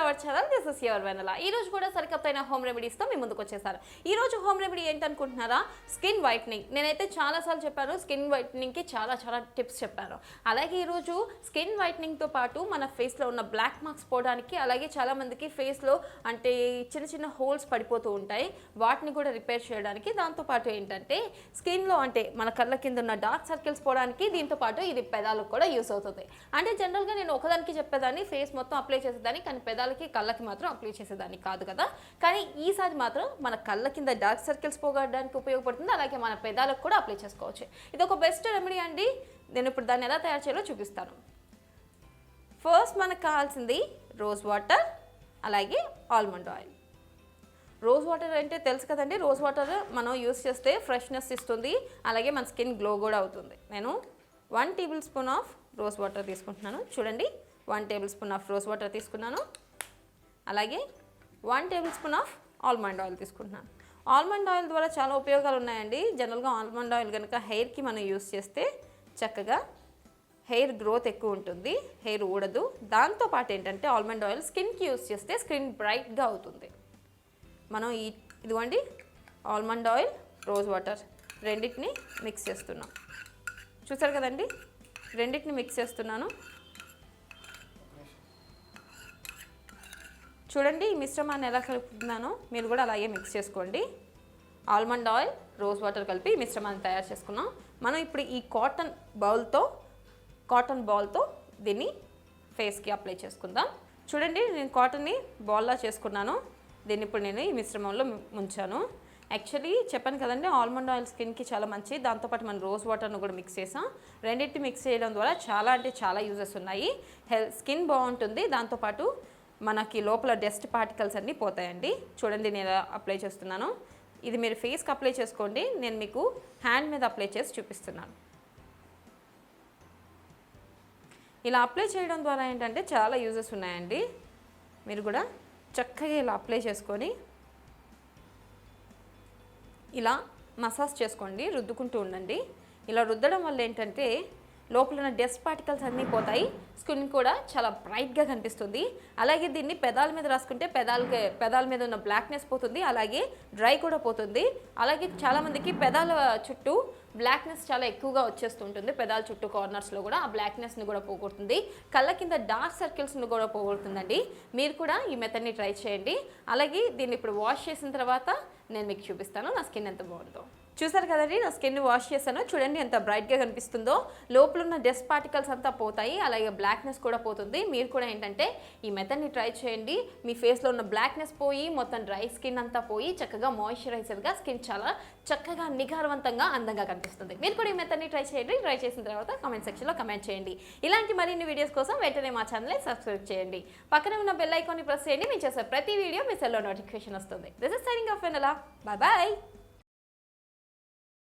Hour channel. This is your Vennela. ఈ రోజు కూడా సరికొత్తైన హోమ్ రెమెడీస్తో మీ ముందుకు వచ్చేసాను. ఈ రోజు హోమ్ రెమెడీ ఏంటనుకుంటున్నారా? Skin whitening. నేనైతే చాలాసార్లు చెప్పాను, స్కిన్ వైట్నింగ్కి చాలా టిప్స్ చెప్పాను. అలాగే ఈరోజు స్కిన్ వైట్నింగ్తో పాటు మన ఫేస్లో ఉన్న బ్లాక్ మార్క్స్ పోవడానికి, అలాగే చాలామందికి ఫేస్లో అంటే చిన్న చిన్న హోల్స్ పడిపోతూ ఉంటాయి, వాటిని కూడా రిపేర్ చేయడానికి, దాంతోపాటు ఏంటంటే స్కిన్లో అంటే మన కళ్ళ కింద ఉన్న డార్క్ సర్కిల్స్ పోవడానికి, దీంతో పాటు ఇది పెదాలకు కూడా యూస్ అవుతుంది. అంటే జనరల్గా నేను ఒకదానికి చెప్పేదాన్ని, ఫేస్ మొత్తం అప్లై చేసేదాన్ని, కానీ పెదాలకి కళ్ళకి మాత్రం అప్లై చేసేదాన్ని కాదు కదా. కానీ ఈసారి మాత్రం మన కళ్ళ కింద డార్క్ సర్కిల్స్ పోగొట్టడానికి ఉపయోగపడుతుంది, అలాగే మన పెదాలకు కూడా అప్లై చేసుకోవచ్చు. ఇది ఒక బెస్ట్ రెమెడీ అండి. నేను ఇప్పుడు దాన్ని ఎలా తయారు చేయాలో చూపిస్తాను. ఫస్ట్ మనకు కావాల్సింది రోజ్ వాటర్, అలాగే ఆల్మండ్ ఆయిల్. రోజ్ వాటర్ అంటే తెలుసు కదండి, రోజ్ వాటర్ మనం యూస్ చేస్తే ఫ్రెష్నెస్ ఇస్తుంది, అలాగే మన స్కిన్ గ్లో కూడా అవుతుంది. నేను 1 table spoon of rose water తీసుకుంటున్నాను. చూడండి, 1 table spoon of rose water తీసుకున్నాను. అలాగే 1 table spoon of almond oil తీసుకుంటున్నాను. ఆల్మండ్ ఆయిల్ ద్వారా చాలా ఉపయోగాలు ఉన్నాయండి. జనరల్గా ఆల్మండ్ ఆయిల్ కనుక హెయిర్కి మనం యూస్ చేస్తే చక్కగా హెయిర్ గ్రోత్ ఎక్కువ ఉంటుంది, హెయిర్ ఊడదు. దాంతోపాటు ఏంటంటే ఆల్మండ్ ఆయిల్ స్కిన్కి యూస్ చేస్తే స్కిన్ బ్రైట్గా అవుతుంది. మనం ఇదిగోండి ఆల్మండ్ ఆయిల్, రోజ్ వాటర్ రెండింటిని మిక్స్ చేస్తున్నాం. చూసారు కదండి, రెండింటిని మిక్స్ చేస్తున్నాను. చూడండి ఈ మిశ్రమాన్ని ఎలా కలుపుతున్నానో మీరు కూడా అలాగే మిక్స్ చేసుకోండి. ఆల్మండ్ ఆయిల్, రోజ్ వాటర్ కలిపి ఈ మిశ్రమాన్ని తయారు చేసుకున్నాం. మనం ఇప్పుడు ఈ కాటన్ బాల్తో దీన్ని ఫేస్కి అప్లై చేసుకుందాం. చూడండి, నేను కాటన్ని బాల్లా చేసుకున్నాను. దీన్ని ఇప్పుడు నేను ఈ మిశ్రమంలో ముంచాను. యాక్చువల్లీ చెప్పాను కదండి, ఆల్మండ్ ఆయిల్ స్కిన్కి చాలా మంచి. దాంతోపాటు మనం రోజ్ వాటర్ను కూడా మిక్స్ చేసాం. రెండింటిని మిక్స్ చేయడం ద్వారా చాలా అంటే చాలా యూజెస్ ఉన్నాయి. స్కిన్ బాగుంటుంది, దాంతోపాటు మనకి లోపల డస్ట్ పార్టికల్స్ అన్నీ పోతాయండి. చూడండి నేను ఎలా అప్లై చేస్తున్నాను. ఇది మీరు ఫేస్కి అప్లై చేసుకోండి, నేను మీకు హ్యాండ్ మీద అప్లై చేసి చూపిస్తున్నాను. ఇలా అప్లై చేయడం ద్వారా ఏంటంటే చాలా యూజెస్ ఉన్నాయండి. మీరు కూడా చక్కగా ఇలా అప్లై చేసుకొని ఇలా మసాజ్ చేసుకోండి, రుద్దుకుంటూ ఉండండి. ఇలా రుద్దడం వల్ల ఏంటంటే లోపల ఉన్న డస్ట్ పార్టికల్స్ అన్నీ పోతాయి, స్కిన్ కూడా చాలా బ్రైట్గా కనిపిస్తుంది. అలాగే దీన్ని పెదాల మీద రాసుకుంటే పెదాల మీద ఉన్న బ్లాక్నెస్ పోతుంది, అలాగే డ్రై కూడా పోతుంది. అలాగే చాలామందికి పెదాల చుట్టూ బ్లాక్నెస్ చాలా ఎక్కువగా వచ్చేస్తుంటుంది, పెదాల చుట్టూ కార్నర్స్లో కూడా ఆ బ్లాక్నెస్ని కూడా పోగొడుతుంది. కళ్ళ కింద డార్క్ సర్కిల్స్ని కూడా పోగొడుతుందండి. మీరు కూడా ఈ మెథడ్ని ట్రై చేయండి. అలాగే దీన్ని ఇప్పుడు వాష్ చేసిన తర్వాత నేను మీకు చూపిస్తాను నా స్కిన్ ఎంత బాగుందో. చూసారు కదండి, నా స్కిన్ వాష్ చేశాను. చూడండి ఎంత బ్రైట్గా కనిపిస్తుందో. లోపల ఉన్న డస్ట్ పార్టికల్స్ అంతా పోతాయి, అలాగే బ్లాక్నెస్ కూడా పోతుంది. మీరు కూడా ఏంటంటే ఈ మెథడ్ని ట్రై చేయండి. మీ ఫేస్లో ఉన్న బ్లాక్నెస్ పోయి మొత్తం డ్రై స్కిన్ అంతా పోయి చక్కగా మాయిశ్చరైజర్గా స్కిన్ చాలా చక్కగా నిగారవంతంగా అందంగా కనిపిస్తుంది. మీరు కూడా ఈ మెథడ్ని ట్రై చేయండి. ట్రై చేసిన తర్వాత కామెంట్ సెక్షన్లో కమెంట్ చేయండి. ఇలాంటి మరిన్ని వీడియోస్ కోసం వెంటనే మా ఛానల్ని సబ్స్క్రైబ్ చేయండి. పక్కనే ఉన్న బెల్ ఐకాన్ని ప్రెస్ చేయండి. మేము చేసే ప్రతి వీడియో మీ సెల్లో నోటిఫికేషన్ వస్తుంది. This is signing off Vennela. Bye bye.